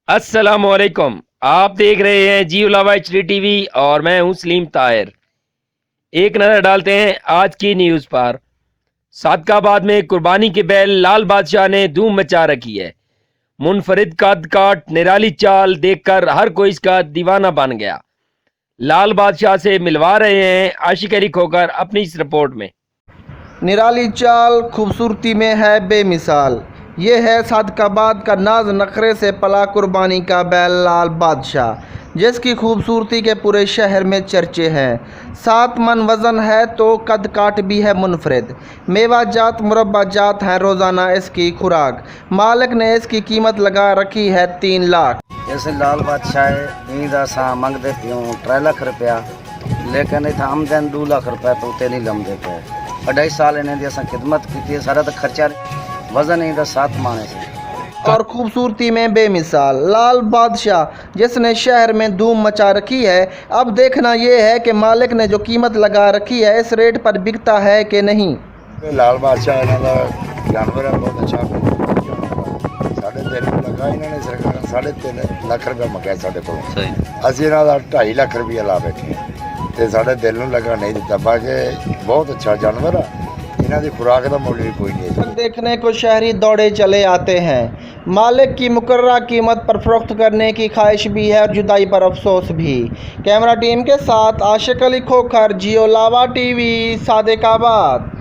अस्सलामुअलैकुम। आप देख रहे हैं जियो लावा HD टीवी और मैं हूं सलीम ताहिर। एक नज़र डालते हैं आज की न्यूज़ पर। सादकाबाद में कुर्बानी के बैल लाल बादशाह ने धूम मचा रखी है। मुनफरिद कद काट निराली चाल देखकर हर कोई इसका दीवाना बन गया। लाल बादशाह से मिलवा रहे हैं आशिक अली खोकर अपनी इस रिपोर्ट में। निराली चाल खूबसूरती में है बेमिसाल। ये है सादकाबाद का नाज नखरे से पला कुर्बानी का बैल लाल बादशाह, जिसकी खूबसूरती के पूरे शहर में चर्चे हैं। 7 मन वज़न है तो कद काट भी है मुनफरिद। मेवा जात मुरब्बा जात है रोज़ाना इसकी खुराक। मालिक ने इसकी कीमत लगा रखी है 3 लाख। जैसे लाल बादशाह ईद असा मंगते पियूँ 3 लाख रुपया, लेकिन इतना आमदन 2 लाख रुपया तो उतने नहीं लमदे पे। 2.5 साल इन्हें असा खिदमत की, सारा तो खर्चा वजन ही 7 माने से। और खूबसूरती में बेमिसाल लाल बादशाह जिसने शहर में धूम मचा रखी है। अब देखना ये है कि मालिक ने जो कीमत लगा रखी है इस रेट पर बिकता है कि नहीं। लाल बादशाह इन्हों का जानवर है, बहुत अच्छा साढ़े 3 लगा इन्होंने सरकार 3.5 लाख रुपया मंगया साढ़े को। असं इन्हों का 2.5 लाख रुपया ला बैठे तो साढ़े दिल में लगा नहीं दिता। बाकी बहुत अच्छा जानवर है, इन्हों की खुराक का मुल भी कोई नहीं है। देखने को शहरी दौड़े चले आते हैं। मालिक की मुकर्ररा कीमत पर फरोख्त करने की ख्वाहिश भी है और जुदाई पर अफसोस भी। कैमरा टीम के साथ आशिक अली खोखर, जियो लावा टीवी, सादिकाबाद।